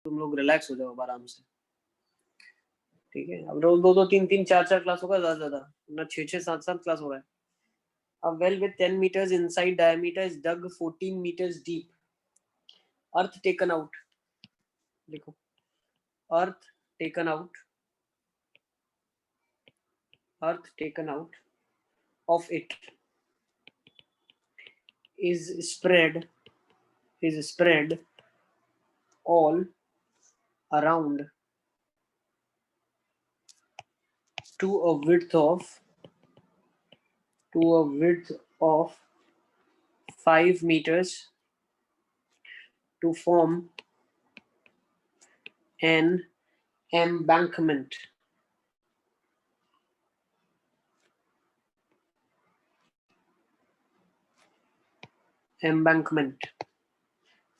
तुम लोग रिलैक्स हो जाओ आराम से, ठीक है। अब रोज दो दो तीन तीन चार चार क्लास होगा ज्यादा ज्यादा, ना छह छह सात सात क्लास हो रहा है। A well with 10 meters inside diameter is dug 14 meters deep. Earth taken out. देखो, earth taken out. Earth taken out of it is spread all around to a width of 5 meters to form an embankment. Embankment.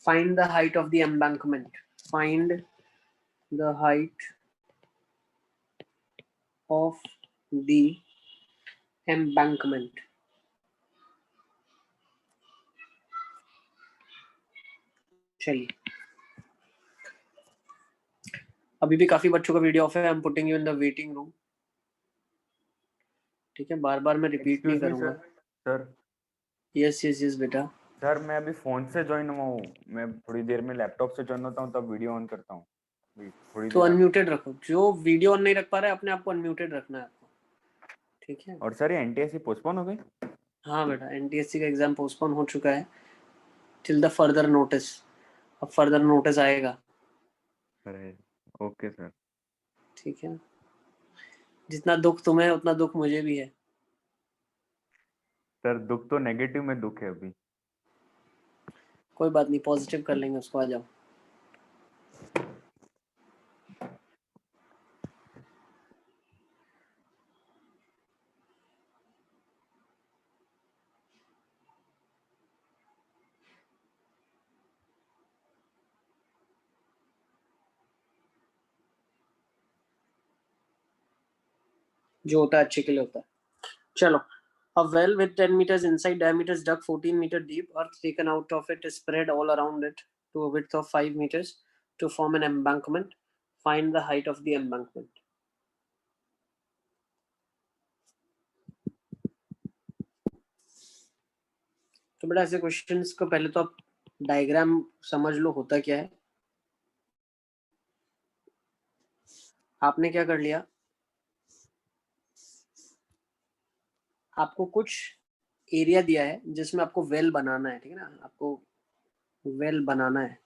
Find the height of the embankment. Find the height of the embankment. चलिए, अभी भी काफी बच्चों का video of है। I am putting you in the waiting room, ठीक है। बार बार मैं रिपीट नहीं करूंगा। सर यस यस यस बेटा। सर मैं अभी फोन से ज्वाइन हुआ हूँ, मैं थोड़ी देर में लैपटॉप से ज्वाइन होता हूँ तब वीडियो ऑन करता हूँ। थोड़ी तो देर अनम्यूटेड रखो, जो वीडियो ऑन नहीं रख पा रहा है अपने आप को अनम्यूटेड रखना है आपको, ठीक है। और सर ये एनटीएससी पोस्टपोन हो गई? हाँ बेटा, एनटीएससी का एग्जाम पोस्टपोन हो चुका है टिल द फर्दर नोटिस। अब फर्दर नोटिस आएगा। अरे ओके सर। ठीक है, जितना दुख तुम्हें है उतना दुख मुझे भी है। सर दुख तो नेगेटिव में दुख है अभी। कोई बात नहीं, पॉजिटिव कर लेंगे उसको, आ जाओ। जो होता है अच्छे के लिए होता है। चलो, a well with 10 meters inside diameter is dug 14 meter deep. Earth taken out of it is spread all around it to a width of 5 meters to form an embankment. Find the height of the embankment. तो बेटा ऐसे questions को पहले तो आप diagram समझ लो होता क्या है। आपने क्या कर लिया, आपको कुछ एरिया दिया है जिसमें आपको वेल बनाना है, ठीक है ना। आपको वेल बनाना है,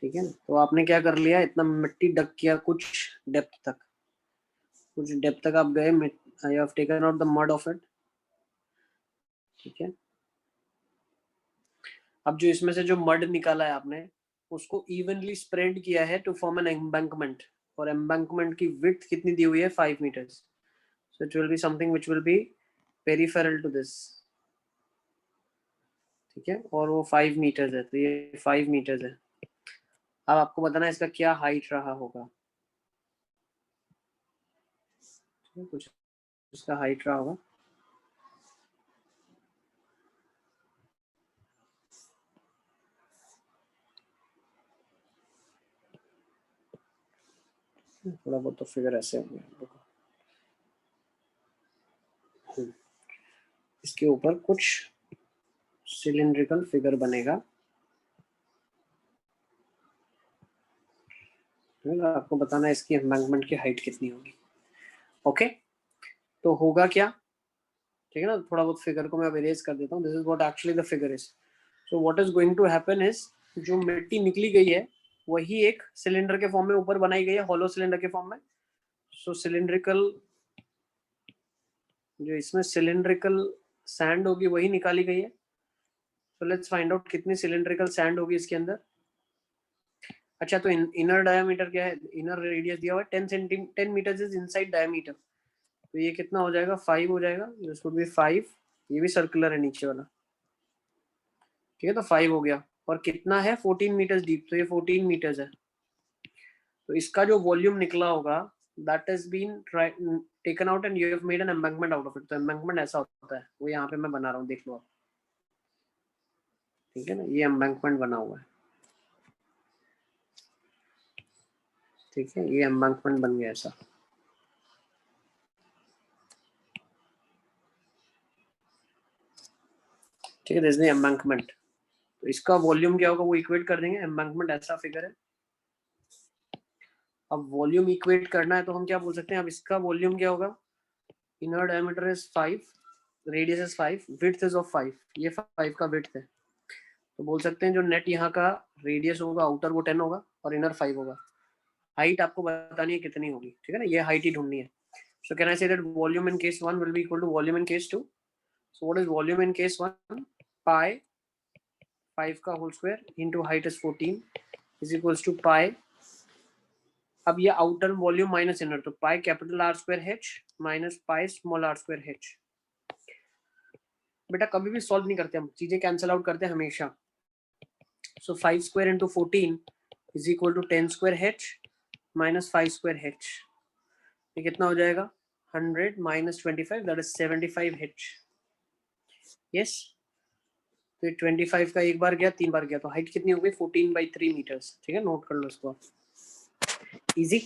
ठीक है ना। तो आपने क्या कर लिया, इतना मिट्टी डक किया कुछ डेप्थ तक, कुछ डेप्थ तक आप गए, you have taken out the mud of it, ठीक है। अब जो इसमें से जो मड निकाला है आपने, उसको इवनली स्प्रेड किया है टू फॉर्म एन एम्बैंकमेंट। और एम्बैंकमेंट की विड्थ कितनी दी हुई है, 5 metres. So it will be something which will be peripheral to this, ठीक है। और वो 5 मीटर्स है, तो ये 5 मीटर्स है। अब आपको बताना है इसका क्या हाइट रहा होगा, कुछ इसका हाइट रहा होगा। थोड़ा बहुत तो फिगर ऐसे हो गया, इसके ऊपर कुछ सिलिंड्रिकल फिगर बनेगा, आपको बताना है इसकी एम्बैंकमेंट की हाइट कितनी होगी। ओके, तो होगा क्या, ठीक है ना। थोड़ा बहुत फिगर को मैं अब इरेज कर देता हूँ। This is what actually the figure is. So what is going to happen is, जो मिट्टी निकली गई है वही एक सिलेंडर के फॉर्म में ऊपर बनाई गई है, हॉलो सिलेंडर के फॉर्म में। सो सिलिंड्रिकल, जो इसमें सिलिंड्रिकल सैंड होगी वही निकाली गई है। सो लेट्स फाइंड आउट कितनी सिलिंड्रिकल सैंड होगी इसके अंदर। अच्छा, तो इनर डायमीटर क्या है, इनर रेडियस दिया हुआ है 10 मीटर इज इनसाइड डायमीटर। तो ये कितना हो जाएगा, 5 हो जाएगा। This would be 5। ये भी सर्कुलर है नीचे वाला, ठीक है। तो 5 हो गया। और कितना है, 14 मीटर डीप, तो ये 14 मीटर्स है। तो इसका जो वॉल्यूम निकला होगा, that is been taken out and you have made an embankment out of it. तो एम्बैंकमेंट ऐसा होता है, वो यहाँ पे मैं बना रहा हूँ, देख लो आप, ठीक है ना। ये एम्बैंकमेंट बना हुआ है। ठीक है, ये एम्बैंकमेंट बन गया ऐसा। ठीक है, दिस इज द एम्बैंकमेंट। तो इसका वॉल्यूम क्या होगा वो इक्वेट कर देंगे। एम्बैंकमेंट ऐसा फिगर है। अब वॉल्यूम इक्वेट करना है तो हम क्या बोल सकते हैं, अब इसका वॉल्यूम क्या होगा, inner diameter is 5, radius is 5, width is of 5, ये 5 का विड्थ है। तो बोल सकते हैं जो नेट यहाँ का रेडियस होगा आउटर वो 10 होगा और इनर 5 होगा। हाइट आपको बतानी है कितनी होगी, ठीक है ना, ये हाइट ही ढूंढनी है। सो can I say that volume in case 1 will be equal to volume in case 2। So what is volume in case 1, pi 5 का whole square into height is 14 is equals to pi, अब ये outer volume minus inner, तो pi capital R square H minus pi small R square H. बेटा कभी भी solve नहीं करते हम, चीजें कैंसिल आउट करते हैं हमेशा। So 5 square into 14 is equal to 10 square H minus 5 square H. ये कितना हो जाएगा, 100 minus 25 that is 75 H. Yes, तो 25 का एक बार गया 3 बार गया, तो हाइट कितनी हो गई 14/3 मीटर्स। ठीक है, नोट कर लो इसको, इजी।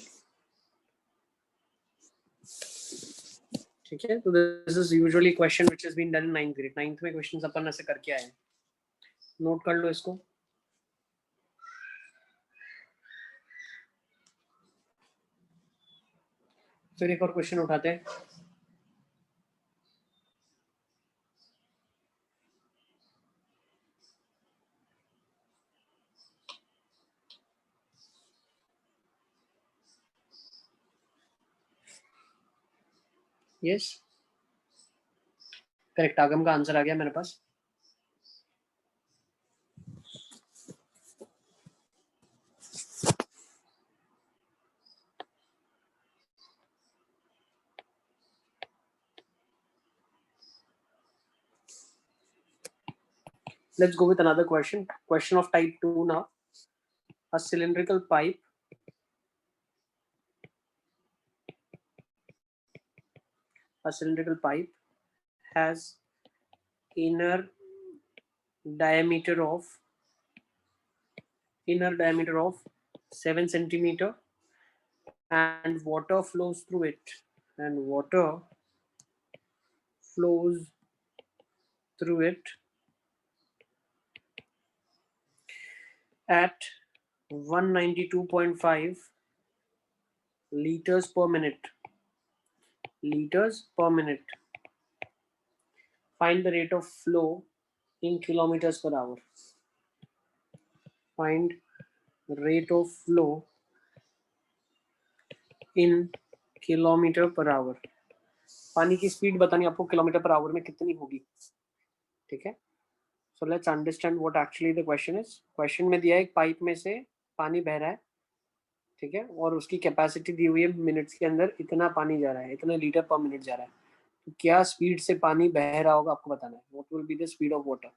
ठीक है, तो this is usually question which has been done in 9th grade. 9th में क्वेश्चंस अपन ऐसे करके आए हैं, नोट कर लो इसको। फिर एक और क्वेश्चन उठाते हैं। यस, करेक्ट, आगम का आंसर आ गया मेरे पास। Let's go with another question. Question of type 2 now. A cylindrical pipe has inner diameter of 7 centimeter and water flows through it, at 192.5 liters per minute. Find the rate of flow in kilometers per hour. Find rate of flow in kilometre per our. पानी की speed बतानी आपको kilometre per hour में कितनी होगी। ठीक है, so let's understand what actually the question is. Question में दिया है एक पाइप में से पानी बह रहा है, ठीक है, और उसकी कैपेसिटी दी हुई है मिनट्स के अंदर इतना पानी जा रहा है, इतने लीटर पर मिनट जा रहा है। तो क्या स्पीड से पानी बह रहा होगा आपको बताना है। What will be the speed of water.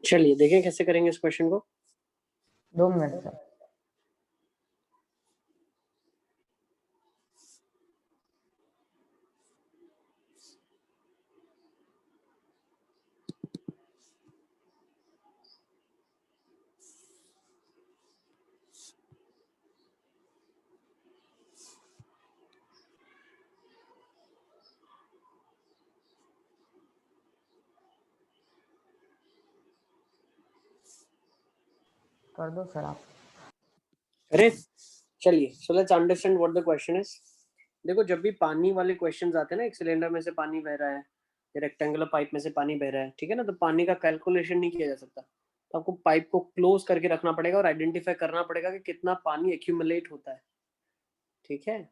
चलिए देखें कैसे करेंगे इस क्वेश्चन को। 2 मिनट सर। कर दो सर आप। अरे चलिए, so let's understand what the question is. देखो, जब भी पानी वाले क्वेश्चंस आते हैं ना, एक सिलेंडर में से पानी बह रहा है या रेक्टेंगुलर पाइप में से पानी बह रहा है, ठीक है ना, तो पानी का कैलकुलेशन नहीं किया जा सकता। तो आपको पाइप को क्लोज करके रखना पड़ेगा और आइडेंटिफाई करना पड़ेगा कि कितना पानी एक्यूमुलेट होता है, ठीक है।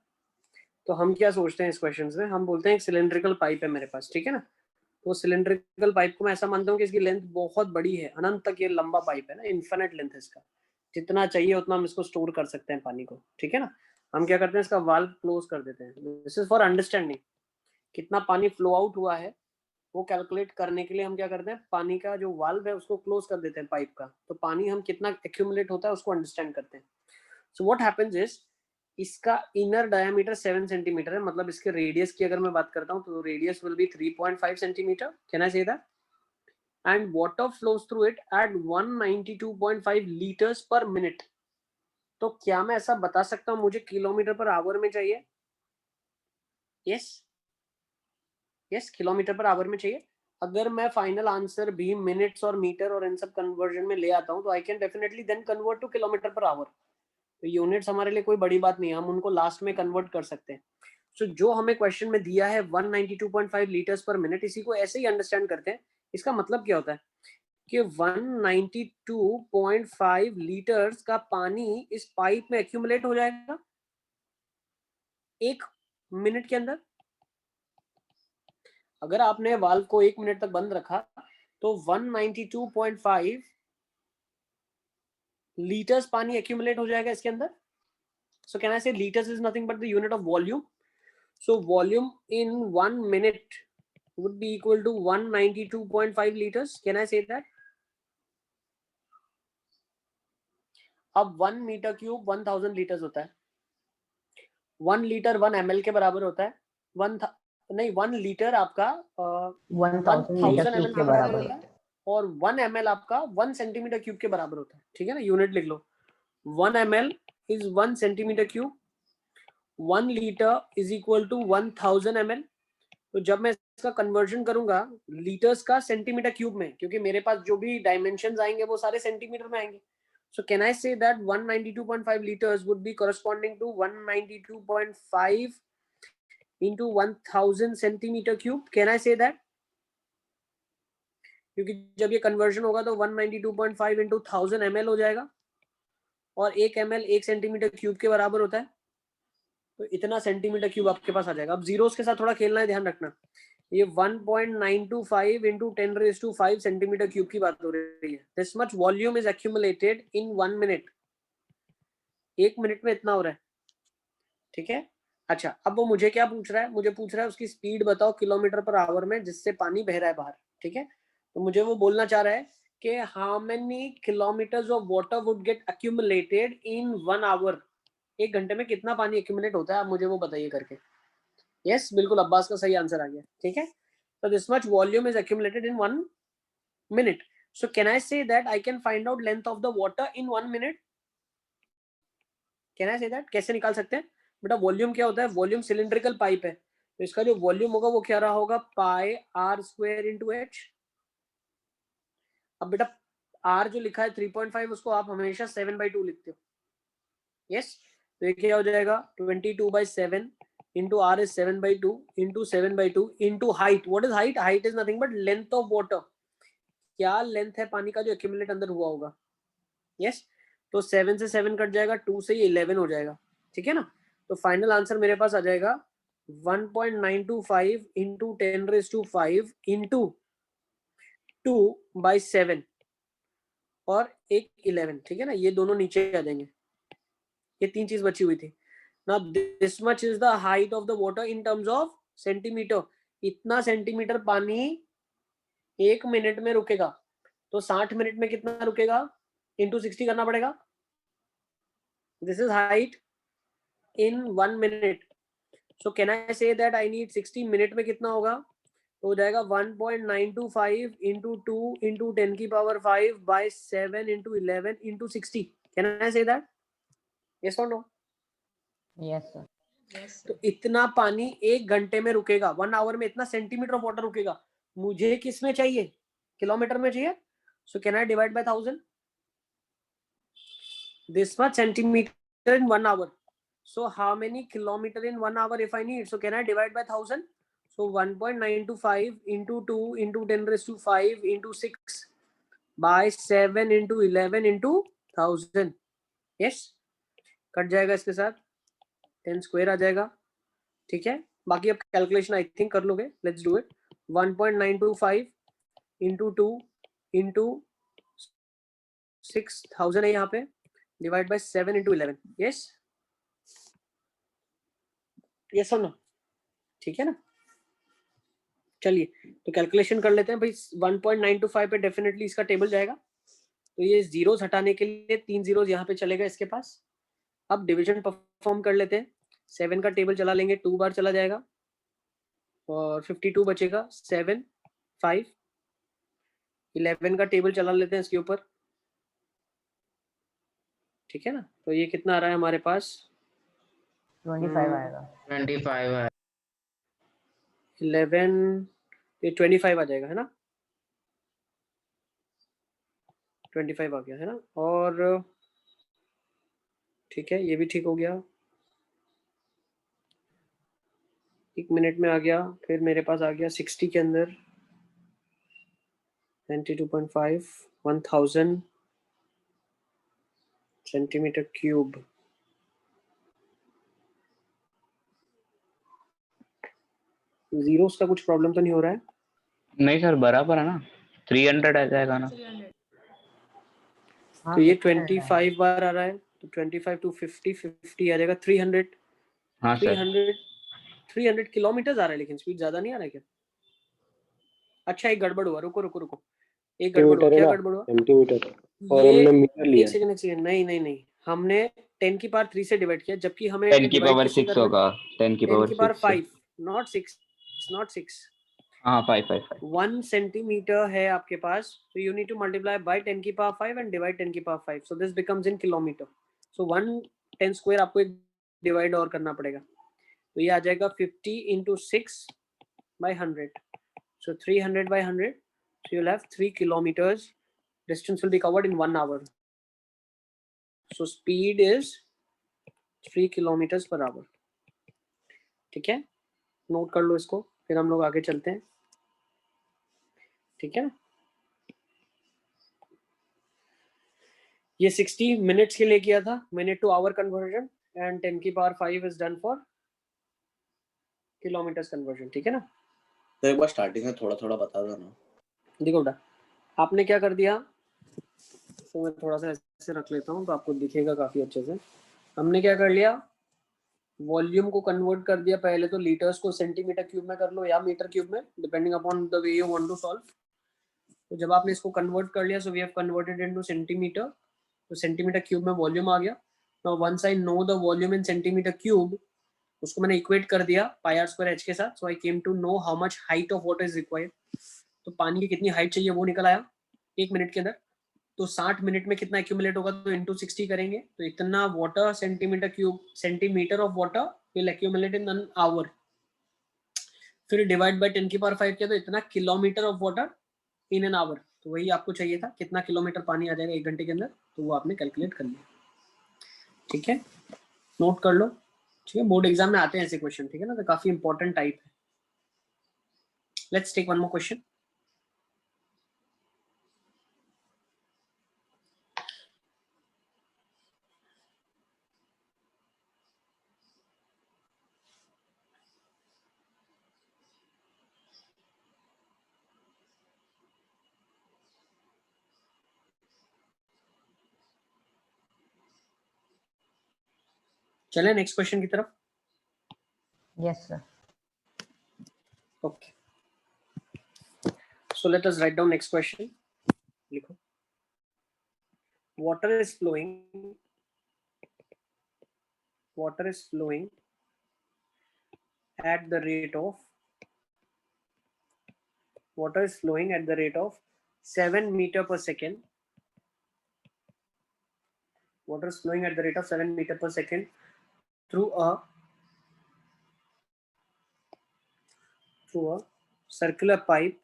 तो हम क्या सोचते हैं इस क्वेश्चन में, हम बोलते हैं एक सिलेंड्रिकल पाइप है मेरे पास, ठीक है ना। तो सिलेंड्रिकल पाइप को मैं ऐसा मानता हूँ कि इसकी लेंथ बहुत बड़ी है, अनंत तक ये लंबा पाइप है ना, इन्फिनिट लेंथ है इसका, जितना चाहिए उतना हम इसको स्टोर कर सकते हैं पानी को, ठीक है ना। हम क्या करते हैं, इसका वाल्व क्लोज कर देते हैं। दिस इज फॉर अंडरस्टैंडिंग कितना पानी फ्लो आउट हुआ है, वो कैलकुलेट करने के लिए हम क्या करते हैं, पानी का जो वाल्व है उसको क्लोज कर देते हैं पाइप का, तो पानी हम कितना एक्यूमुलेट होता है उसको अंडरस्टैंड करते हैं। सो व्हाट हैपेंस इज, इसका इनर डायमीटर 7 सेंटीमीटर है, मतलब इसके रेडियस की अगर मैं बात करता हूँ तो radius will be 3.5 centimetre, can I say that, and water flows through it at 192.5 litres पर मिनट। तो क्या मैं ऐसा बता सकता हूँ मुझे किलोमीटर पर आवर में चाहिए? Yes yes, kilometre per hour में चाहिए। अगर मैं फाइनल आंसर भी मिनट्स और मीटर और इन सब कन्वर्जन में ले आता हूँ तो I can definitely then convert to kilometre per hour. तो यूनिट्स हमारे लिए कोई बड़ी बात नहीं है, हम उनको लास्ट में कन्वर्ट कर सकते हैं। सो जो हमें क्वेश्चन में दिया है 192.5 लीटर्स पर मिनट, इसी को ऐसे ही अंडरस्टैंड करते हैं। इसका मतलब क्या होता है कि 192.5 लीटर्स का पानी इस पाइप में एक्यूमुलेट हो जाएगा 1 मिनट के अंदर। अगर आपने वाल्व को 1 मिनट तक बंद रखा तो 192.5 लीटर्स पानी एक्यूमुलेट हो जाएगा इसके अंदर। सो कैन आई से litres is nothing but the unit of volume. So volume in 1 minute would be equal to 192.5 liters. Can I say that? अब 1 मीटर क्यूब 1000 लीटर्स होता है। 1 लीटर 1 ml के बराबर होता है। 1 लीटर आपका 1000 लीटर 1000 क्यूब ml के के बराबर बराबर होता है और 1 ml आपका 1 सेंटीमीटर क्यूब के बराबर होता है, ठीक है ना। यूनिट लिख लो, 1 ml is 1 centimetre cube, 1 litre is equal to 1000 ml। तो जब मैं इसका कन्वर्जन करूंगा लीटर्स का सेंटीमीटर क्यूब में, क्योंकि मेरे पास जो भी डायमेंशंस आएंगे वो सारे सेंटीमीटर में आएंगे। So can I say that 192.5 liters would be corresponding to 192.5 into 1000 centimeter cube? Can I say that? क्योंकि जब ये कन्वर्जन होगा तो 192.5 into 1000 ml हो जाएगा और 1 ml 1 सेंटीमीटर क्यूब के बराबर होता है, तो इतना सेंटीमीटर क्यूब आपके पास आ जाएगा। अब जीरोस के साथ थोड़ा खेलना है, ध्यान रखना। ये 1.925 into 10⁵ सेंटीमीटर क्यूब की बात हो रही है। This much volume is accumulated in 1 minute. 1 minute में इतना हो रहा है, ठीक है। अच्छा, अब वो मुझे क्या पूछ रहा है, मुझे पूछ रहा है उसकी स्पीड बताओ किलोमीटर पर आवर में जिससे पानी बह रहा है बाहर, ठीक है। तो मुझे वो बोलना चाह रहा है कि how many kilometres of water would get accumulated in 1 hour. 1 घंटे में कितना पानी एक्यूमुलेट होता है, आप मुझे वो बताइए करके। यस, बिल्कुल अब्बास का सही आंसर आ गया, ठीक है। So this much volume is accumulated in 1 minute. So can I say that I can find out length of the water in 1 minute? Can I say that? कैसे निकाल सकते हैं बेटा? वॉल्यूम क्या होता है? वॉल्यूम सिलिंड्रिकल पाइप है, तो इसका जो वॉल्यूम होगा वो क्या रहा होगा, पाई आर स्क्वायर इंटू एच। अब बेटा आर जो लिखा है 3.5 उसको आप हमेशा 7/2 लिखते हो। यस, तो ये क्या हो जाएगा 22/7 into r is 7/2 into 7/2 into height. What is height? Height is nothing but length of water. क्या लेंथ है पानी का जो एक्यूमुलेट अंदर हुआ होगा। यस, तो 7 से 7 कट जाएगा, 2 से ये 11 हो जाएगा, ठीक है ना। तो फाइनल आंसर मेरे पास आ जाएगा 1.925 into 10⁵ into 2/7 और एक 11, ठीक है ना। ये दोनों नीचे आ जाएंगे, ये 3 चीज बची हुई थी ना। This much is the height of the water in terms of centimetre. इतना सेंटीमीटर पानी 1 मिनट में रुकेगा, तो 60 मिनट में कितना रुकेगा, इंटू 60 करना पड़ेगा। This is height in 1 minute. So can I say that I need 60 minute में कितना होगा, तो हो जाएगा 1.925 into 2 into 10⁵/7 into 11 into 60। Can I say that? Yes और नो? Yes sir. तो इतना पानी 1 घंटे में रुकेगा, 1 आवर में इतना सेंटीमीटर ऑफ वाटर रुकेगा। मुझे किस में चाहिए, किलोमीटर में चाहिए। सो can I divide by 1000? this much centimeter in 1 hour. So how many kilometer in 1 hour if I need? So can I divide by 1000? So 1.925 into 2 into 10 raised to 5 into 6 by 7 into 11 into 1000. Yes, cut जाएगा इसके साथ 10 square आ जाएगा. ठीक है, बाकी आप calculation I think कर लोगे. Let's do it. 1.925 into 2 into 6000 है यहाँ पे, divide by 7 into 11. Yes yes और नो? ठीक है ना. चलिए तो कैलकुलेशन कर लेते हैं भाई. 1.925 पे डेफिनेटली इसका टेबल जाएगा. तो ये जीरोस हटाने के लिए 3 जीरोस यहाँ पे चलेगा इसके पास. अब डिवीजन परफॉर्म कर लेते हैं. 7 का टेबल चला लेंगे, 2 बार चला जाएगा और 52 बचेगा. 7 5 11 का टेबल चला लेते हैं इसके ऊपर. ठीक है ना. तो ये कितना आ रहा है हमारे पास? 25 आएगा. 25 है. 11 ये 25 आ जाएगा है ना. 25 आ गया है ना. और ठीक है, ये भी ठीक हो गया. 1 मिनट में आ गया. फिर मेरे पास आ गया 60 के अंदर 92.5 1000 सेंटीमीटर क्यूब. जीरोस का कुछ प्रॉब्लम तो नहीं हो रहा है? नहीं सर बराबर है ना. 300 आ जाएगा ना. हाँ, तो ये 600 है. 25 बार आ रहा है. तो 25 to 50 50 आ जाएगा 300. हाँ सर. 300 किलोमीटर आ रहा है, लेकिन स्पीड ज्यादा नहीं आ रहा है क्या? अच्छा एक गड़बड़ हुआ. रुको रुको रुको, एक गड़बड़ हुआ. क्या गड़बड़ हुआ? सेंटीमीटर और ये हमने मीटर लिया. एक सेकंड. नहीं नहीं नहीं, हमने 10 की पावर 3 से डिवाइड किया, जबकि हमें 10 की divide पावर किससे 6 करना है? होगा. 10 की 10 की पावर पावर 6. 5 नॉट 6. हाँ 5. 1 सेंटीमीटर है आपके पास. So you need to multiply by 10 की पावर 5 and divide 10 की power 5. So this becomes in kilometer. So 110 square आपको एक डिवाइड और करना पड़ेगा. तो ये आ जाएगा 50 into 6 by 100. So 300 by 100. So you'll have 3 kilometers. Distance will be covered in 1 hour. So speed is 3 kilometers per hour. ठीक है, नोट कर लो इसको, फिर हम लोग आगे चलते हैं. ठीक है ना. ये 60 मिनट्स के लिए किया था, minute to hour conversion, and 10 की power 5 is done for kilometres conversion. ठीक है ना. तो एक बार स्टार्टिंग में थोड़ा थोड़ा बता दो ना. देखो बेटा, आपने क्या कर दिया. तो मैं थोड़ा सा ऐसे रख लेता हूँ तो आपको दिखेगा काफी अच्छे से. हमने क्या कर लिया, वॉल्यूम को कन्वर्ट कर दिया. पहले तो लीटर्स को सेंटीमीटर क्यूब में कर लो या मीटर क्यूब में, depending upon the way you want to solve. तो जब आपने इसको कन्वर्ट कर लिया, so we have converted into centimetre. तो सेंटीमीटर क्यूब में वॉल्यूम आ गया. Now once I know the volume in centimetre cube, उसको मैंने इक्वेट कर दिया पाई आर स्क्वायर एच के साथ. So I came to know how much height of water is required. तो पानी की कितनी हाइट चाहिए वो निकल आया 1 मिनट के अंदर. तो 60 मिनट में कितना एक्यूमुलेट होगा, तो इंटू 60 करेंगे तो इतना water centimetre cube, centimetre of water will accumulate in an hour. फिर डिवाइड बाय 10 की पावर 5 किया तो इतना kilometre of water in an hour. तो वही आपको चाहिए था, कितना किलोमीटर पानी आ जाएगा 1 घंटे के अंदर, तो वो आपने कैलकुलेट कर लिया. ठीक है, नोट कर लो. ठीक है, बोर्ड एग्जाम में आते हैं ऐसे क्वेश्चन. ठीक है ना, तो काफी इंपॉर्टेंट टाइप है. Let's take one more question. चले नेक्स्ट क्वेश्चन की तरफ. Yes, sir. Okay. So let us write down next question. लिखो. Water is flowing. Water is flowing at the rate of. Water is flowing at the rate of 7 meter per second. Water is flowing at the rate of 7 meter per second through a circular pipe.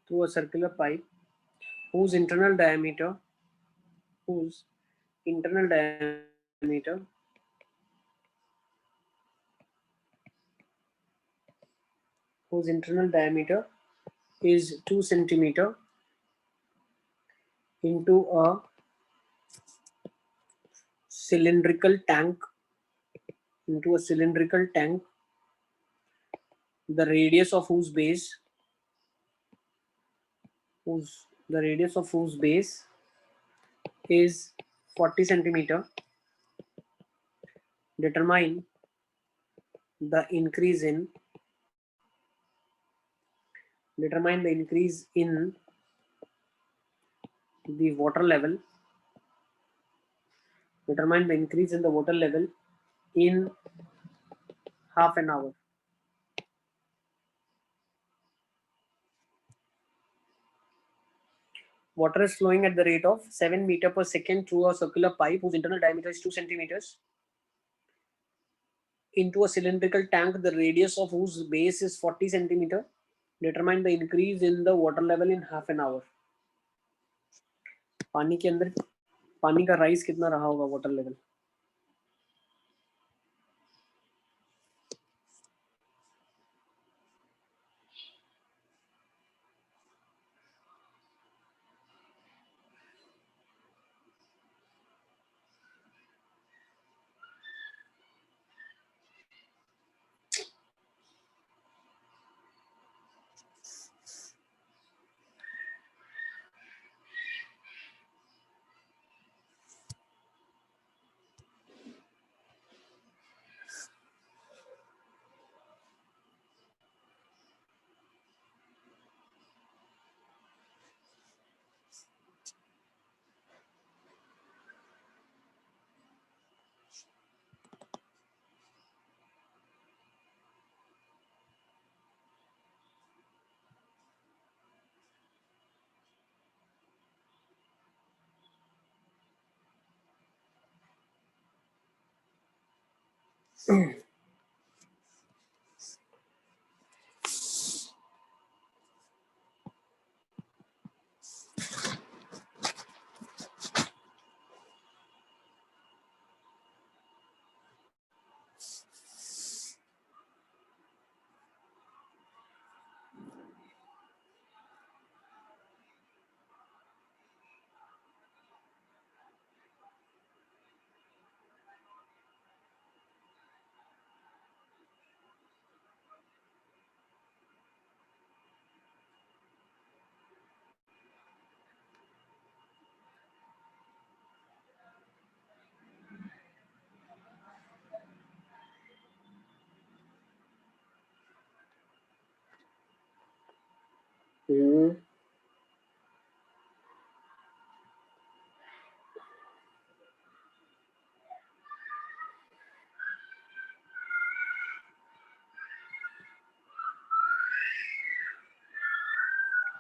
Through a circular pipe whose internal diameter whose internal diameter is 2 centimeter into a cylindrical tank, the radius of whose base is 40 centimeter. Determine the increase in the water level. Determine the increase in the water level in half an hour. Water is flowing at the rate of 7 meter per second through a circular pipe whose internal diameter is 2 centimeters into a cylindrical tank, the radius of whose base is 40 centimeter. Determine the increase in the water level in half an hour. पानी के अंदर पानी का rise कितना रहा होगा water level?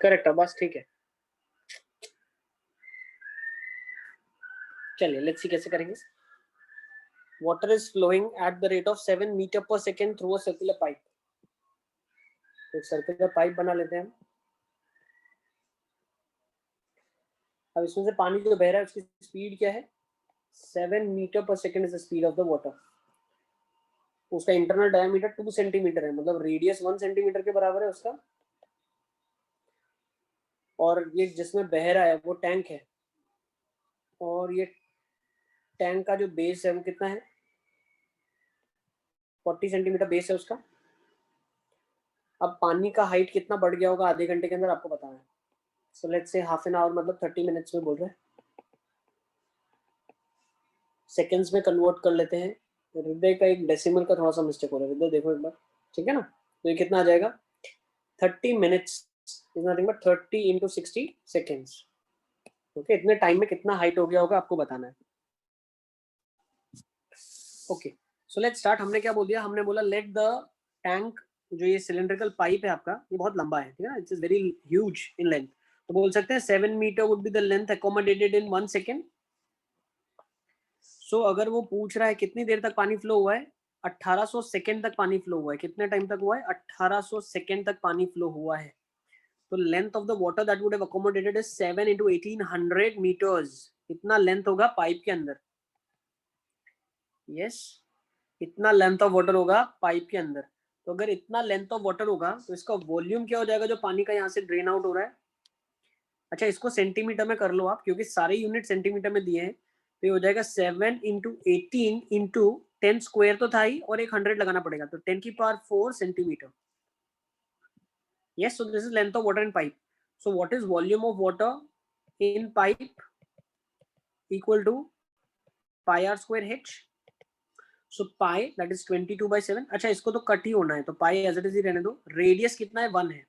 Correct, बस ठीक है। चलिए लेट्स सी कैसे करेंगे। Water is flowing at the rate of 7 metre per second through a circular pipe. एक सर्कुलर पाइप बना लेते हैं हम। अब इसमें से पानी जो बह रहा है उसकी स्पीड क्या है? 7 metre per second is the speed of the water. उसका इंटरनल डायमीटर 2 सेंटीमीटर है, मतलब रेडियस 1 सेंटीमीटर के बराबर है उसका। और ये जिसमें बह रहा है वो टैंक है, और ये टैंक का जो बेस है वो कितना है? 40 सेंटीमीटर बेस है उसका। अब पानी का हाइट कितना बढ़ गया होगा आधे घंटे के अंदर, आपको बताना है। So let's say half an our, मतलब 30 मिनट्स में बोल रहे हैं। सेकेंड्स में कन्वर्ट कर लेते हैं। हृदय का एक डेसिमल का थोड़ा सा मिस्टेक हो रहा है, हृदय देखो एक बार, ठीक है ना? तो ये कितना आ जाएगा? 30 minutes is nothing but 30 into 60 seconds. Okay, इतने टाइम में कितना हाइट हो गया होगा आपको बताना है। Okay, so let's start. हमने क्या बोल दिया? हमने बोला लेट द टैंक, जो ये सिलिंड्रिकल पाइप है आपका, ये बहुत लंबा है, ठीक है ना? It's very huge in length. तो बोल सकते हैं 7 metre would be the length accommodated in 1 second. So अगर वो पूछ रहा है कितनी देर तक पानी फ्लो हुआ है, 1800 सेकेंड तक पानी फ्लो हुआ है। कितने टाइम तक हुआ है? 1800 सेकेंड तक पानी फ्लो हुआ है। तो length of the water that would have accommodated is 7 into 1800 meters. इतना लेंथ होगा पाइप के अंदर. यस, इतना लेंथ ऑफ वाटर होगा पाइप के अंदर. तो अगर इतना लेंथ ऑफ वाटर होगा तो इसका वॉल्यूम क्या हो जाएगा जो पानी का यहाँ से ड्रेन आउट हो रहा है. अच्छा, इसको सेंटीमीटर में कर लो आप, क्योंकि सारे यूनिट सेंटीमीटर में दिए हैं. तो ये हो जाएगा 7 into 18 into 10 स्क्वायर तो था ही, और एक 100 लगाना पड़ेगा, तो 10 की power 4 centimetre. Yes, so this is length of water in pipe. So what is volume of water in pipe equal to pi r square h? So pi, that is 22/7. अच्छा, इसको तो कट ही होना है, तो pi as it is ही रहने दो. Radius कितना है? 1 है.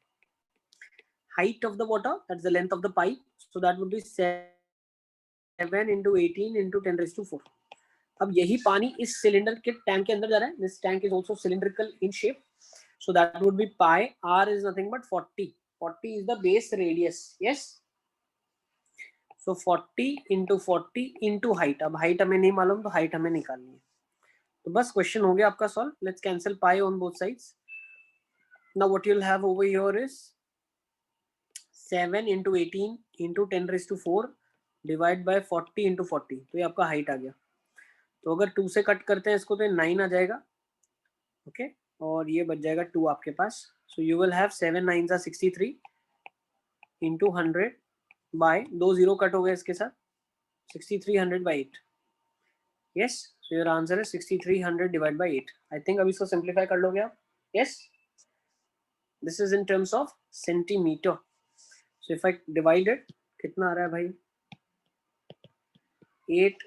Height of the water, that's the length of the pipe. So that would be 7 into 18 into 10⁴. अब यही पानी इस सिलेंडर के टैंक के अंदर जा रहा है. This tank is also cylindrical in shape. So that would be pi. R is nothing but 40. 40 is the base radius. Yes. So 40 into 40 into height. अब height हमें नहीं मालूम, तो height हमें निकालनी है. तो बस क्वेश्चन हो गया आपका solve. Let's cancel pi on both sides. Now what you'll have over here is 7 into 18 into 10⁴ divide by 40 into 40. तो ये आपका height आ गया. तो अगर 2 से कट करते हैं इसको तो 9 आ जाएगा. ओके, और ये बच जाएगा 2 आपके पास. So you will have 7 9s are 63 into 100 by 2 0 cut हो गए इसके साथ. 6300 by 8. Yes, so your answer है 6300 डिवाइड बाय 8. आई थिंक अभी इसको सिंप्लीफाई कर लोगे आप. Yes, this is in terms of centimetre. So if I divide it, कितना आ रहा है भाई? 8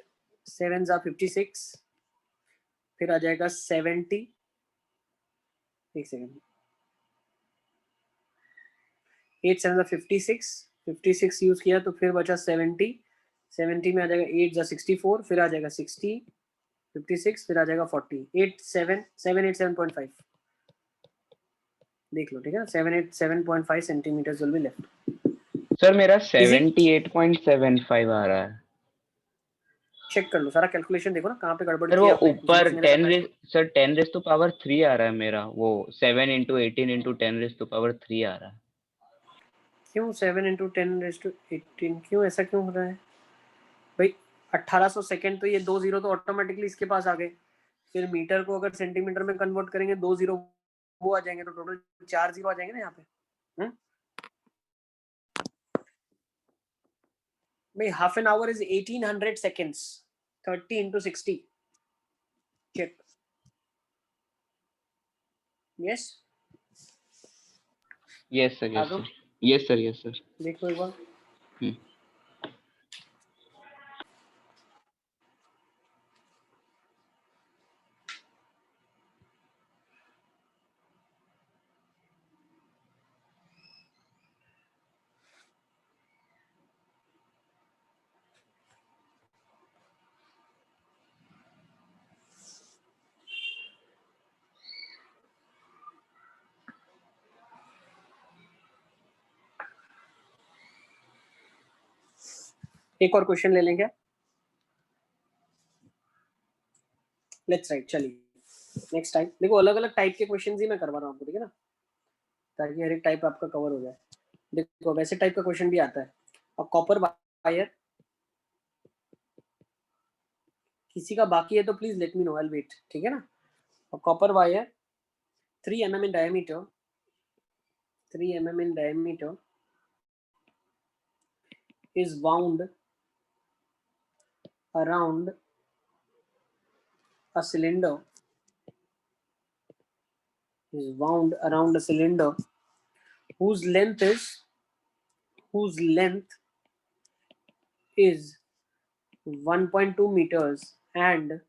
7s are 56, फिर आ जाएगा 70. एक सेकेंड. 8 7 56, 56 यूज किया तो फिर बचा 70. 70 में आ जाएगा 8 64, फिर आ जाएगा 60, 56, फिर आ जाएगा 40. 787.5 देख लो, ठीक है. 787.5 centimetre will be left. Sir मेरा 78.75 आ रहा है. चेक कर लो, सारा कैलकुलेशन देखो ना कहाँ पे गड़बड़ सर की वो आपने. ऊपर जिसमें मैंने 10 बताया. सर 10 रेज़ टू पावर 3 आ रहा है मेरा. वो 7 into 18 into 10 raise to power 3 आ रहा है. क्यों 7 into 10⁻18? क्यों ऐसा क्यों हो रहा है भाई? 1800 सेकेंड, तो ये 2 0 तो ऑटोमेटिकली इसके पास आ गए. फिर मीटर को अगर सेंटीमीटर में कन्वर्ट करेंगे 2 0 वो आ जाएंगे, तो टोटल 4 0 आ जाएंगे ना यहाँ पे. भाई half an hour is 1800 seconds. 30 into 60. Check. Yes yes sir, yes आगे sir, yes sir, yes sir. देखो एक बार. एक और क्वेश्चन ले लेंगे. Let's write. चलिए नेक्स्ट टाइप. देखो अलग अलग टाइप के क्वेश्चंस ही मैं करवा रहा हूँ आपको, ठीक है ना, ताकि हर एक टाइप आपका कवर हो जाए. देखो वैसे टाइप का क्वेश्चन भी आता है. और कॉपर वायर किसी का बाकी है तो please let me know, I will wait. ठीक है ना. और copper wire 3 mm in diameter, 3 mm in diameter is wound around a cylinder, whose length is 1.2 meters and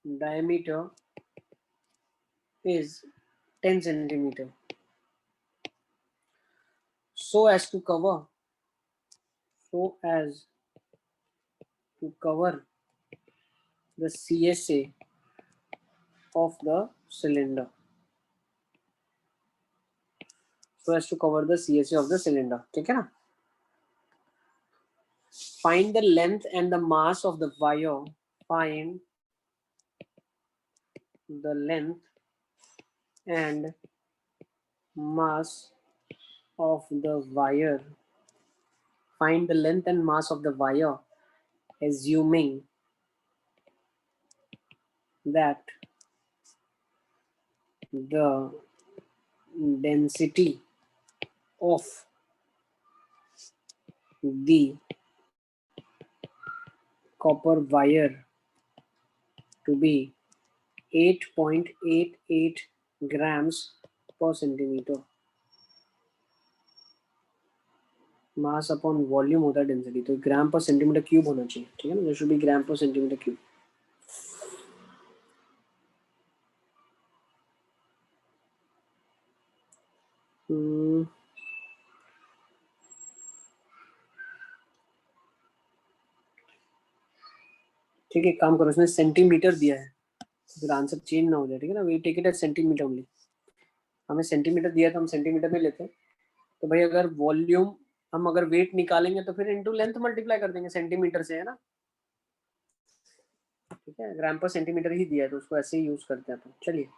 diameter is 10 centimeter, so as to cover the CSA of the cylinder. So as to cover the CSA of the cylinder. ठीक है ना. Find the length and the mass of the wire. Find the length and mass of the wire, find the length and mass of the wire assuming that the density of the copper wire to be 8.88 grams per centimeter. Mass upon volume होता है density, तो ग्राम पर centimetre cube होना चाहिए, ठीक है ना, should be ग्राम पर सेंटीमीटर क्यूब. ठीक है, काम करो, उसने सेंटीमीटर दिया है, फिर आंसर चेंज ना हो जाए, ठीक है ना. We take it as centimetre only. हमें सेंटीमीटर दिया तो हम सेंटीमीटर में लेते हैं. तो भाई अगर वॉल्यूम, हम अगर वेट निकालेंगे तो फिर इनटू लेंथ मल्टीप्लाई कर देंगे सेंटीमीटर से, है ना. ठीक है, ग्राम पर सेंटीमीटर ही दिया है तो उसको ऐसे ही यूज करते हैं. तो चलिए,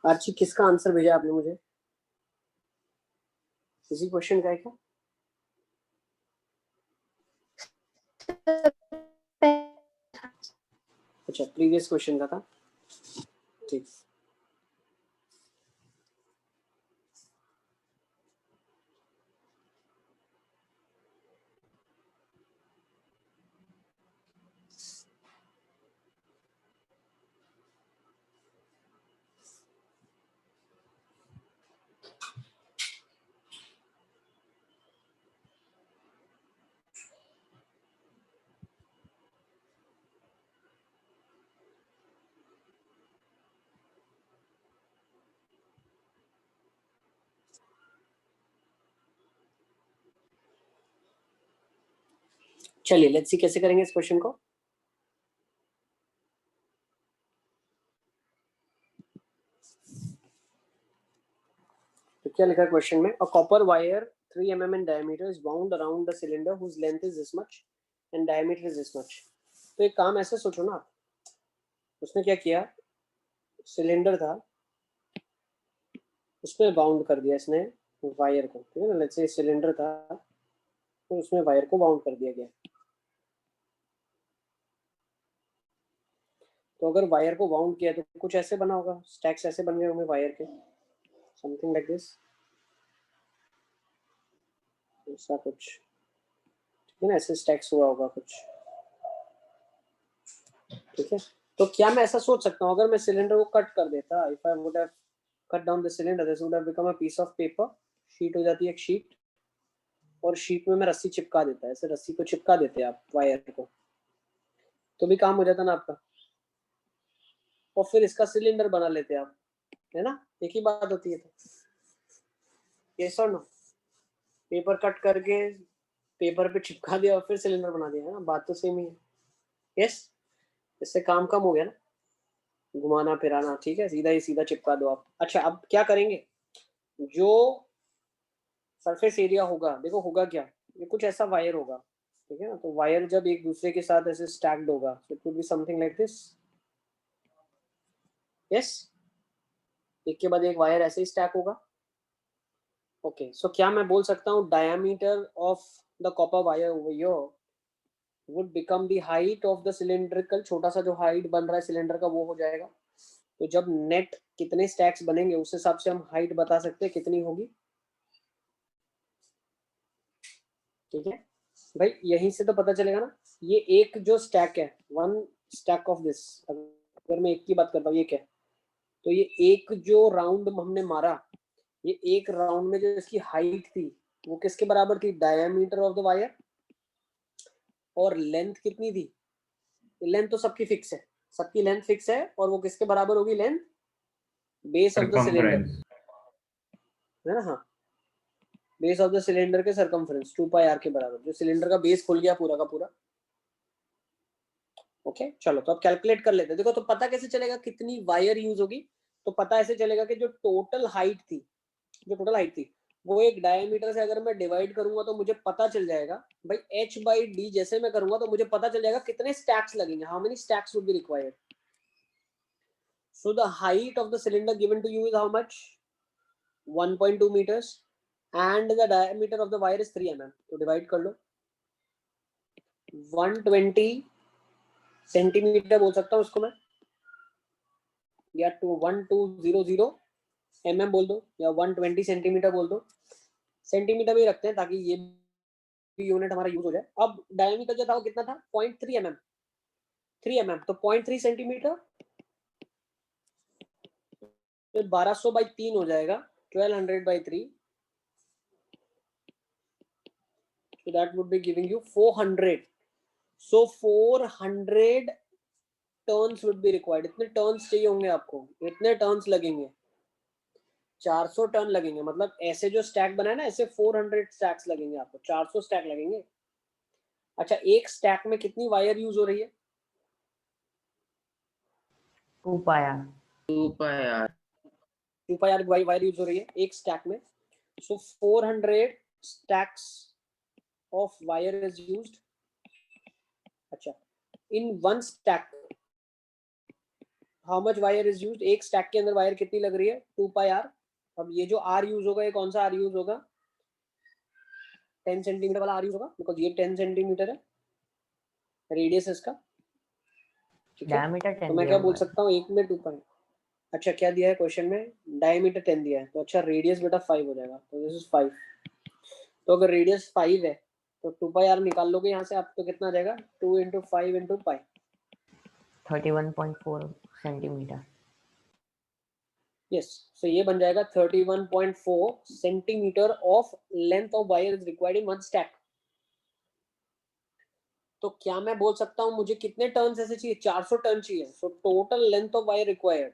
आर्ची किसका आंसर भेजा आपने मुझे? इसी क्वेश्चन का है क्या? अच्छा, प्रीवियस क्वेश्चन का था. ठीक, चलिए लेट्स सी कैसे करेंगे इस क्वेश्चन को. तो क्या लिखा है क्वेश्चन में? A copper wire 3 mm in diameter is wound around the cylinder whose length is this much and diameter is this much. तो एक काम ऐसे सोचो ना, उसने क्या किया, सिलेंडर था, उसमें बाउंड कर दिया इसने वायर को, ठीक है ना. लेट्स से सिलेंडर था तो उसमें वायर को बाउंड कर दिया गया. तो अगर वायर को बाउंड किया तो कुछ ऐसे बना होगा, स्टैक्स ऐसे बन गए होंगे वायर के, समथिंग लाइक दिस, ऐसा कुछ, ठीक है ना, ऐसे स्टैक्स हुआ होगा कुछ, ठीक है. तो क्या मैं ऐसा सोच सकता हूँ, अगर मैं सिलेंडर को कट कर देता, if I would have cut down the cylinder, this would have become a piece of paper, sheet हो जाती है एक शीट, और शीट में मैं रस्सी चिपका देता है, ऐसे रस्सी को चिपका देते हैं आप वायर को, तो भी काम हो जाता ना आपका, और फिर इसका सिलेंडर बना लेते आप, है ना, एक ही बात होती है। तो यस और नो, पेपर कट करके पेपर पे चिपका दिया और फिर सिलेंडर बना दिया, है ना, बात तो सेम ही है। यस, इससे काम कम हो गया ना, घुमाना फिराना, ठीक है, सीधा ही सीधा चिपका दो आप। अच्छा, अब क्या करेंगे, जो सरफेस एरिया होगा, देखो होगा क्या, ये कुछ ऐसा वायर होगा, ठीक है ना, तो वायर जब एक दूसरे के साथ ऐसे स्टैक्ड होगा, so it would be something like this. Yes, एक के बाद एक वायर ऐसे ही स्टैक होगा। ओके, सो क्या मैं बोल सकता हूँ diameter of the copper wire over here would become the height of the cylindrical, छोटा सा जो हाइट बन रहा है सिलेंडर का वो हो जाएगा। तो जब नेट कितने स्टैक्स बनेंगे उस हिसाब से हम हाइट बता सकते हैं कितनी होगी, ठीक है भाई, यहीं से तो पता चलेगा ना। ये एक जो स्टैक है, वन स्टैक ऑफ दिस, अगर मैं एक की बात करता हूँ, ये क्या है, तो ये एक जो राउंड हमने मारा, ये एक राउंड में जो इसकी हाइट थी वो किसके बराबर थी, डायमीटर ऑफ द वायर, और लेंथ कितनी थी, लेंथ तो सबकी फिक्स है, सबकी लेंथ फिक्स है, और वो किसके बराबर होगी, length base of the cylinder, है ना, हाँ, बेस ऑफ द सिलेंडर के सरकमफ्रेंस 2πr के बराबर, जो सिलेंडर का बेस खुल गया पूरा का पूरा। ओके, चलो तो अब कैलकुलेट कर लेते हैं। देखो तो पता कैसे चलेगा कितनी वायर यूज होगी, तो पता ऐसे चलेगा कि जो टोटल हाइट थी वो एक डायमीटर से अगर मैं डिवाइड करूंगा तो मुझे पता चल जाएगा भाई h/d, जैसे मैं करूंगा तो मुझे पता चल जाएगा कितने स्टैक्स लगेंगे, how many stacks would be required. So the height of the cylinder given to you is how much, 1.2 meters, and the diameter of the wire is 3 mm, तो डिवाइड कर लो, 120 सेंटीमीटर बोल सकता हूँ उसको मैं, या 1200 mm बोल दो, या 120 सेंटीमीटर बोल दो, सेंटीमीटर भी रखते हैं ताकि ये भी यूनिट हमारा यूज हो जाए। अब डायमीटर जो था वो कितना था, 0.3 mm, 3 mm, तो 0.3 सेंटीमीटर, तो 1200/3 हो जाएगा, 1200/3, so that would be giving you 400, so 400 turns would be required. इतने टर्न्स चाहिए होंगे आपको, इतने टर्न्स लगेंगे, 400 टर्न लगेंगे, मतलब ऐसे जो स्टैक बना है ना, ऐसे 400 स्टैक्स लगेंगे आपको, 400 स्टैक लगेंगे। अच्छा, एक स्टैक में कितनी वायर यूज हो रही है, 2πr 2πr वायर यूज हो रही है एक स्टैक में, so 400 stacks of wire is used. अच्छा, in one stack how much wire is used, एक स्टैक के अंदर वायर कितनी लग रही है, 2πr। अब ये जो आर यूज होगा, ये कौन सा आर यूज होगा, 10 सेंटीमीटर वाला आर यूज होगा, बिकॉज ये 10 सेंटीमीटर है रेडियस इसका, ठीक है। डायमीटर 10 तो मैं क्या बोल सकता हूँ, एक में 2πr, अच्छा क्या दिया है क्वेश्चन में, डायमीटर 10 दिया है, तो अच्छा रेडियस बेटा 5 हो जाएगा, तो दिस इज 5। तो अगर रेडियस 5 है तो 2πr निकाल लोगे यहाँ से आप, तो कितना आ जाएगा, 2 × 5 × π, 31.4 सेंटीमीटर। यस, सो ये बन जाएगा 31.4 centimetre of length of wire is required in one stack. तो क्या मैं बोल सकता हूँ मुझे कितने टर्न्स ऐसे चाहिए, 400 टर्न चाहिए, so total length of wire required,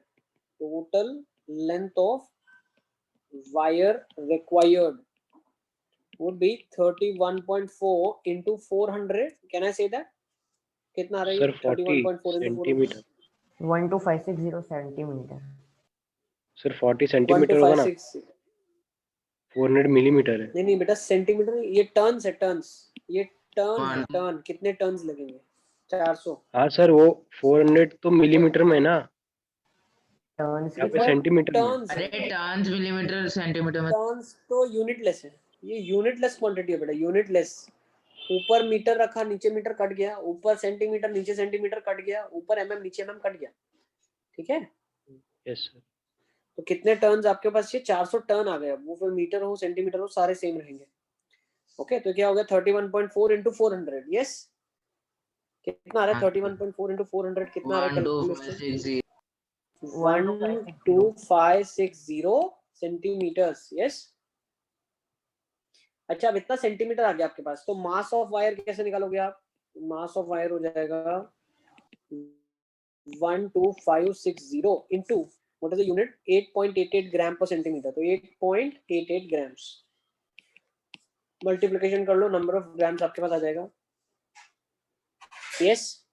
total length of wire required would be 31.4 into 400, can I say that, कितना आ रही है, sir 40 31.4 into 400, centimetre 12560 centimetre. Sir 40 centimetre होगा ना, 1256, 400 मिलीमीटर है। नहीं बेटा सेंटीमीटर, ये टर्न्स है, टर्न्स, ये टर्न कितने टर्न्स लगेंगे, 400। हाँ सर, वो 400 तो मिलीमीटर में है ना, टर्न्स यहाँ की पे तो सेंटीमीटर में। टर्न्स, अरे टर्न्स मिलीमीटर सेंटीमीटर में, टर्न्स तो यूनिटलेस है, ये यूनिटलेस क्वांटिटी है बेटा, यूनिटलेस। ऊपर मीटर रखा, नीचे मीटर कट गया, ऊपर सेंटीमीटर नीचे सेंटीमीटर कट गया, ऊपर mm नीचे mm कट गया, ठीक है। Yes sir. तो कितने टर्न्स आपके पास, ये 400 टर्न आ गया, वो फिर मीटर हो सेंटीमीटर हो सारे सेम रहेंगे। ओके, तो क्या हो गया 31.4 into 400, यस। कितना आ रहा है? हाँ। 31.4 into 400 कितना आ रहा है कैलकुलेशन? 12560 12560 सेंटीमीटर्स। यस। अच्छा, अब इतना सेंटीमीटर आ गया आपके पास, तो मास ऑफ वायर कैसे निकालोगे आप? मास ऑफ वायर हो जाएगा 12560 into what is the unit? 8.88 ग्राम पर सेंटीमीटर, तो 8.88 ग्राम्स। मल्टीप्लिकेशन कर लो, नंबर ऑफ ग्राम्स आपके पास आ जाएगा। यस।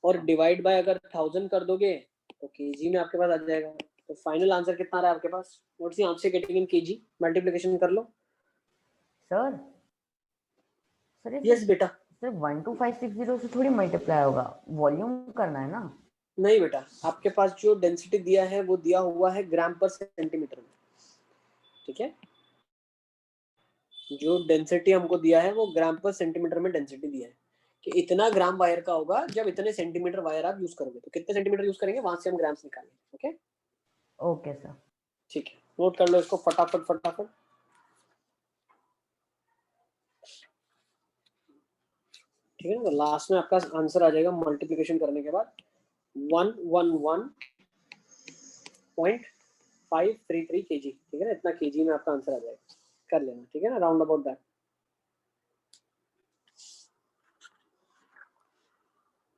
और डिवाइड बाय अगर 1000 कर दोगे तो केजी में आपके पास आ जाएगा। तो फाइनल आंसर कितना आ रहा है आपके पास? What's the answer getting in KG? Multiplication कर लो। सर सर यस बेटा। सिर्फ 12560 से थोड़ी मल्टीप्लाई होगा, वॉल्यूम करना है ना। नहीं बेटा, आपके पास जो डेंसिटी दिया है वो दिया हुआ है ग्राम पर सेंटीमीटर में। ठीक है, जो डेंसिटी हमको दिया है वो ग्राम पर सेंटीमीटर में डेंसिटी दिया है कि इतना ग्राम वायर का होगा जब इतने सेंटीमीटर वायर आप यूज करोगे। तो कितने सेंटीमीटर यूज करेंगे वहां से हम ग्राम्स निकालेंगे। Okay okay sir. ठीक है, नोट कर लो इसको फटाफट फटाफट। ठीक है ना, तो लास्ट में आपका आंसर आ जाएगा मल्टीप्लिकेशन करने के बाद 111.533 केजी। ठीक है ना, इतना केजी में आपका आंसर आ जाएगा, कर लेना। ठीक है ना, राउंड अबाउट दैट।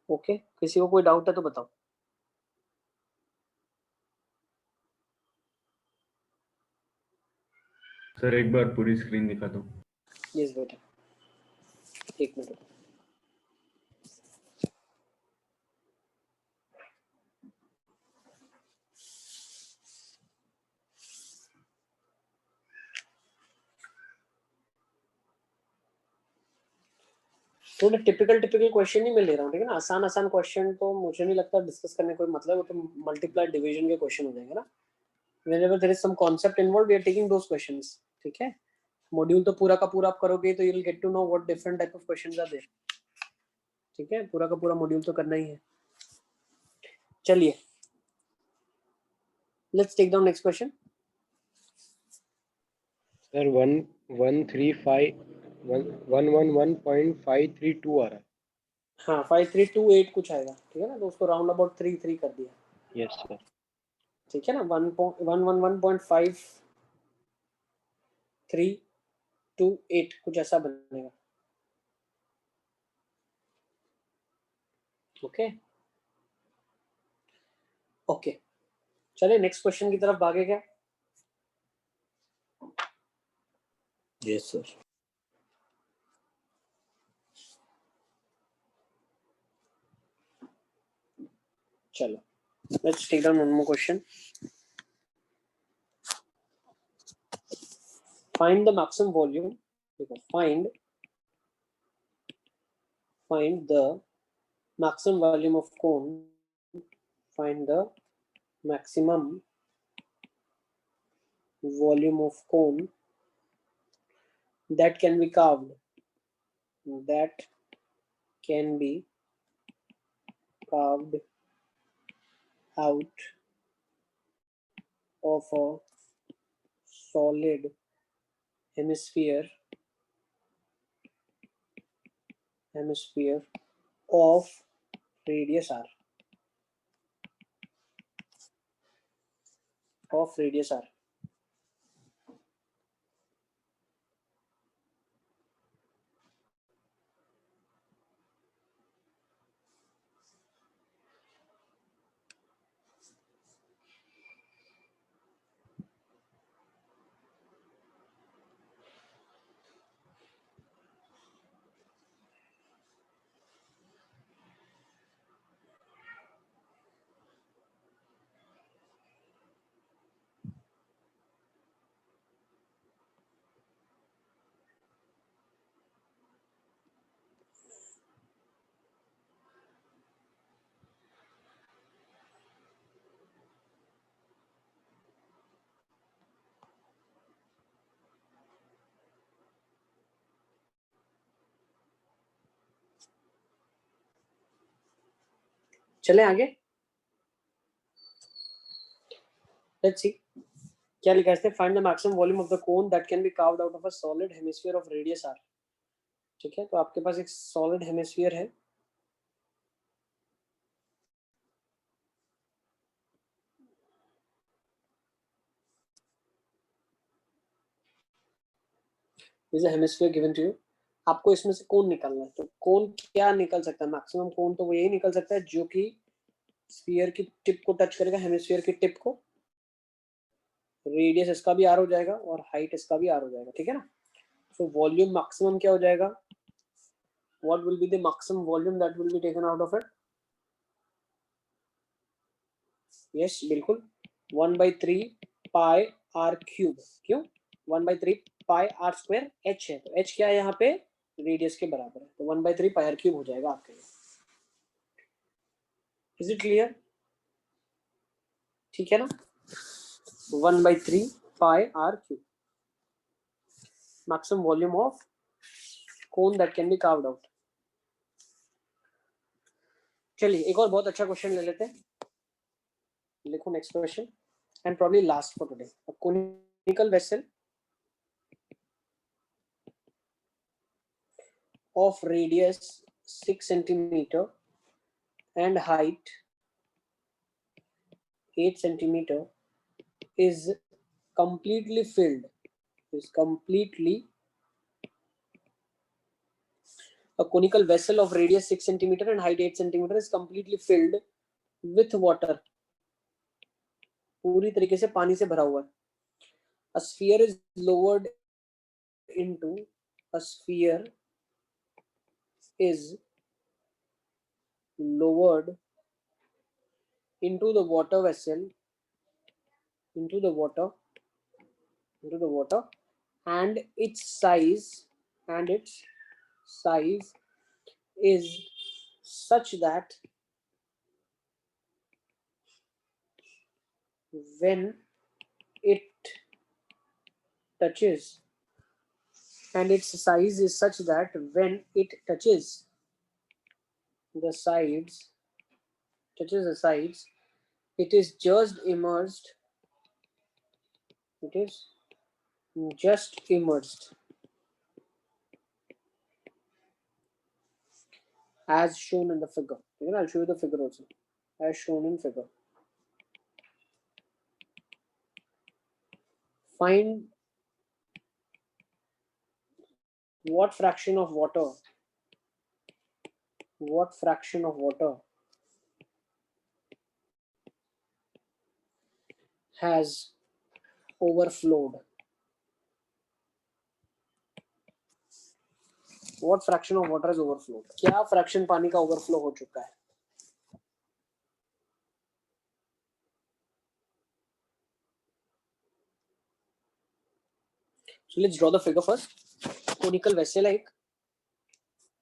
ओके, किसी को कोई डाउट है तो बताओ। सर एक बार पूरी स्क्रीन दिखा दो। यस बेटा, एक मिनट। थोड़े टिपिकल क्वेश्चन ही मैं ले रहा हूँ। ठीक है ना, आसान आसान क्वेश्चन तो मुझे नहीं लगता डिस्कस करने कोई मतलब, वो तो मल्टीप्लाई डिवीजन के क्वेश्चन हो जाएंगे ना। whenever there is some concept involved we are taking those questions। ठीक है, मॉड्यूल तो पूरा का पूरा आप करोगे तो you will get to know what different type of questions are there। ठीक है, पूरा का पूरा मॉड्यूल तो करना ही है। चलिए, let's take down next question। Sir 111.532 आ रहा है। हाँ 5328 कुछ आएगा। ठीक है ना, तो उसको राउंड अबाउट 33 कर दिया। Yes sir. ठीक है ना, 111.5328 कुछ ऐसा बनेगा। ओके ओके, चलिए नेक्स्ट क्वेश्चन की तरफ भागे क्या? Yes sir. चलो, let's take down one more question। Find the maximum volume। find the maximum volume of cone। find the maximum volume of cone that can be carved out of a solid hemisphere of radius r। चले आगे, let's see क्या लिखा है। Find the maximum volume of the cone that can be carved out of a solid hemisphere of radius r। ठीक है, तो आपके पास एक सॉलिड हेमिस्फीयर है is a hemisphere given to you, आपको इसमें से कोन निकालना है। तो कोन क्या निकल सकता है, मैक्सिमम कोन तो वो यही निकल सकता है जो कि स्फीयर की टिप को टच करेगा, हेमिस्फीयर की टिप को। रेडियस इसका भी आर हो जाएगा और हाइट इसका भी आर हो जाएगा, ठीक है ना। सो वॉल्यूम मैक्सिमम क्या हो जाएगा, what will be the maximum volume that will be taken out of it. Yes बिल्कुल 1/3 पाई आर क्यूब। क्यों 1/3 पाई आर स्क्वायर, एच है तो एच क्या है यहाँ पे, रेडियस के बराबर है, तो 1/3 पाई आर क्यूब हो जाएगा आपके लिए। इज इट क्लियर, ठीक है ना। 1/3 pi R cube maximum volume of cone that can be carved out. चलिए एक और बहुत अच्छा क्वेश्चन ले लेते हैं, लिखो next question and probably last for today. A conical vessel of radius 6 centimeter and height 8 centimeter is completely filled, a conical vessel of radius 6 centimeter and height 8 centimeter is completely filled with water, पूरी तरीके से पानी से भरा हुआ है। A sphere is lowered into the water vessel, into the water, and its size is such that when it touches, the sides, it is just immersed as shown in the figure. I'll show you the figure also, as shown in figure. Find what fraction of water has overflowed. What fraction of water has overflowed? क्या fraction पानी का overflow हो चुका है? So let's draw the figure first. Conical vessel like.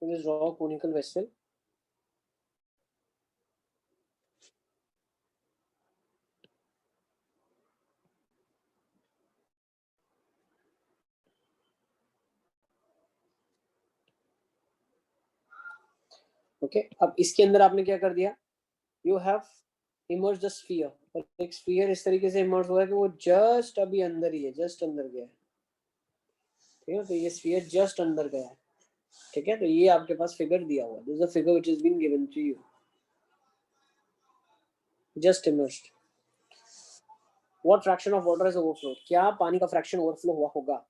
So let's draw a conical vessel. Okay अब इसके अंदर आपने क्या कर दिया, you have emerge the sphere, और एक स्फीयर इस तरीके से इमर्ज हुआ है कि वो जस्ट अभी अंदर ही है, जस्ट अंदर गया है, ठीक है। तो ये स्फीयर जस्ट अंदर गया है, ठीक है। तो ये आपके पास फिगर दिया हुआ है, this is the figure which is been given to you, just emerged. What fraction of water is overflow, क्या पानी का फ्रैक्शन ओवरफ्लो हुआ होगा।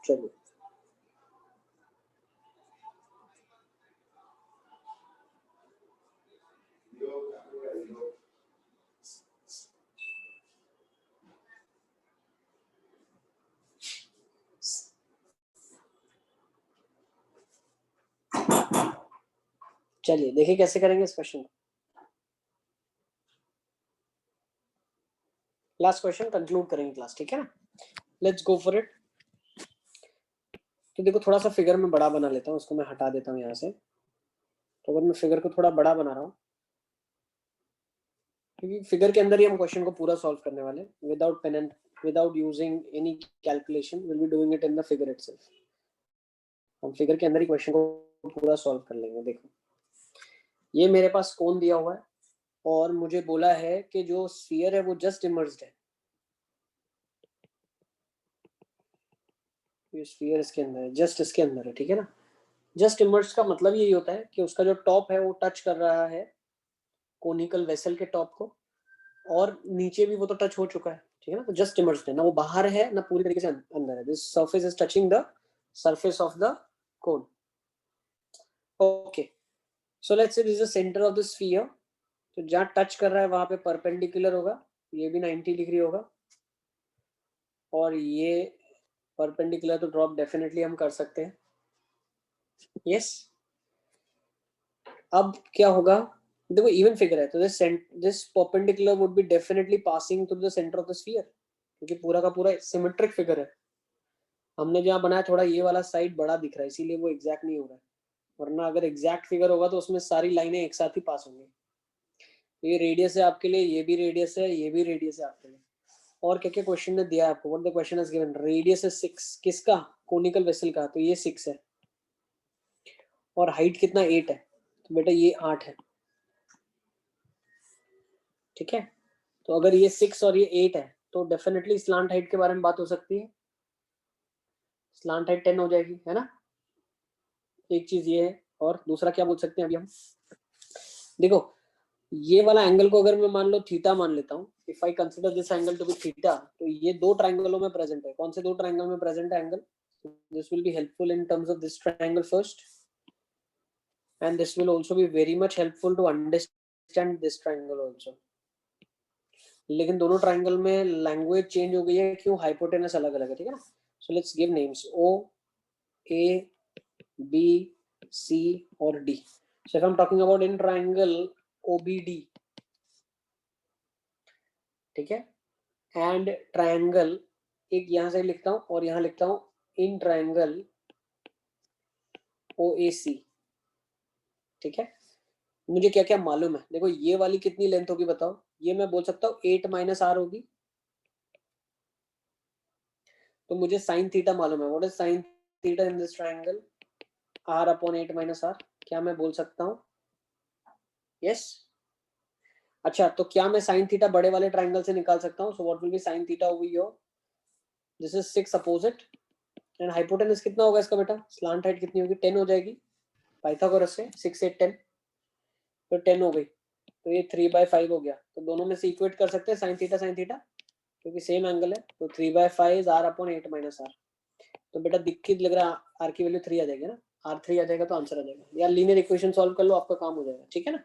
चलिए चलिए देखिए कैसे करेंगे इस क्वेश्चन को। लास्ट क्वेश्चन कंक्लूड करेंगे क्लास, ठीक है ना। Let's go for it. तो देखो थोड़ा सा फिगर में बड़ा बना लेता हूँ, उसको मैं हटा देता हूँ यहाँ से। तो अगर मैं फिगर को थोड़ा बड़ा बना रहा हूँ, क्योंकि फिगर के अंदर ही हम क्वेश्चन को पूरा सॉल्व करने वाले, without pen and without using any calculation, will be doing it in the figure itself. हम फिगर के अंदर ही क्वेश्चन को पूरा सॉल्व कर लेंगे। देखो ये मेरे पास कोन दिया हुआ है और मुझे बोला है कि जो स्फीयर है वो जस्ट इमर्ज्ड है, ये स्फीयर इसके अंदर है, जस्ट इसके अंदर है, ठीक है ना। जस्ट इमर्ज्ड का मतलब यही होता है कि उसका जो टॉप है वो टच कर रहा है कोनिकल वेसल के टॉप को, और नीचे भी वो तो टच हो चुका है, ठीक है ना। तो जस्ट इमर्ज्ड है, ना वो बाहर है ना पूरी तरीके से अंदर है। This surface is touching the surface of the cone. Okay, so let's say this is the centre of the sphere. तो जहाँ टच कर रहा है वहां पे परपेंडिकुलर होगा, ये भी 90 डिग्री होगा, और ये परपेंडिकुलर तो ड्रॉप डेफिनेटली हम कर सकते हैं। यस, अब क्या होगा, देखो इवन फिगर है तो this perpendicular would be definitely passing through the centre of the sphere, क्योंकि पूरा का पूरा सिमेट्रिक फिगर है। हमने जहाँ बनाया थोड़ा ये वाला साइड बड़ा दिख रहा है, इसीलिए वो एग्जैक्ट नहीं हो रहा है, वरना अगर एग्जैक्ट फिगर होगा तो उसमें सारी लाइनें एक साथ ही पास होंगी। ये रेडियस है आपके लिए, ये भी रेडियस है, ये भी रेडियस है आपके लिए। और क्या क्या क्वेश्चन ने दिया आपको, what the question has given, radius है 6, किसका, कोनिकल वेसल का, तो ये 6 है, और हाइट कितना 8 है, तो बेटा ये 8 है, ठीक है। तो अगर ये 6 और ये 8 है तो डेफिनेटली स्लांट हाइट के बारे में बात हो सकती है, स्लांट हाइट 10 हो जाएगी, है ना। एक चीज ये है, और दूसरा क्या बोल सकते हैं अभी हम, देखो ये वाला एंगल को अगर मैं मान लो थीटा मान लेता हूँ, if I consider this angle to be theta, तो ये दो ट्रायंगलों में प्रेजेंट है। कौन से दो ट्रायंगल में प्रेजेंट है angle, this will be helpful in terms of this triangle first, and this will also be very much helpful to understand this triangle also. लेकिन दोनों ट्रायंगल में लैंग्वेज चेंज हो गई है, क्यों, हाइपोटेनस अलग अलग है, ठीक है ना। So let's give names O, A, B, C और D. So if I am talking about in triangle OBD, ठीक है, एंड ट्रायंगल, एक यहां से लिखता हूं और यहां लिखता हूं इन ट्रायंगल OAC, ठीक है। मुझे क्या क्या मालूम है, देखो ये वाली कितनी लेंथ होगी बताओ, ये मैं बोल सकता हूँ 8 - R होगी। तो मुझे साइन थीटा मालूम है, what is sine theta in this triangle, R/8 - R, क्या मैं बोल सकता हूँ, यस। अच्छा, तो क्या मैं साइन थीटा बड़े वाले ट्रायंगल से निकाल सकता हूँ, so what will be sine theta over here, this is 6 opposite, and hypotenuse कितना होगा इसका बेटा, स्लांट हाइट कितनी होगी, 10 हो जाएगी पाइथागोरस से, 6 8 10, तो 10 हो गई, तो ये 3/5 हो गया। तो दोनों में से इक्वेट कर सकते हैं साइन थीटा, क्योंकि सेम एंगल है, तो 3/5 इज R/8 - R। तो बेटा दिख के लग रहा है R की वैल्यू 3 आ जाएगी ना, R3 आ जाएगा तो आंसर आ जाएगा, या लीनियर इक्वेशन सॉल्व कर लो, आपका काम हो जाएगा, ठीक है ना।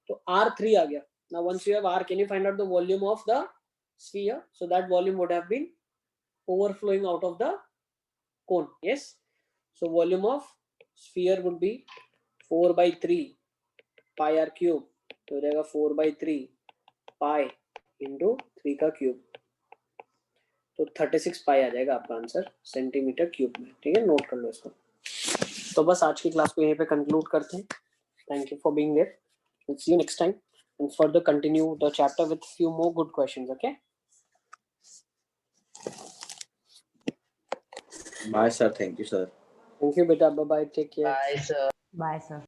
तो R3 आ गया। Now once you have R, can you find out the volume of the sphere? So that volume would have been overflowing out of the cone. Yes. So volume of sphere would be 4/3 pi R cube. तो हो जाएगा 4/3 pi into 3 का cube, तो 36 पाई आ जाएगा आपका answer centimetre cube में, ठीक है, नोट कर लो इसको। तो बस आज की क्लास को यहीं पे कंक्लूड करते हैं। Thank you for being there, we'll see you next time and further continue the chapter with few more good questions. Okay, Bye, sir. Thank you, sir. thank you beta, bye bye, take care. Bye, sir. Bye, sir.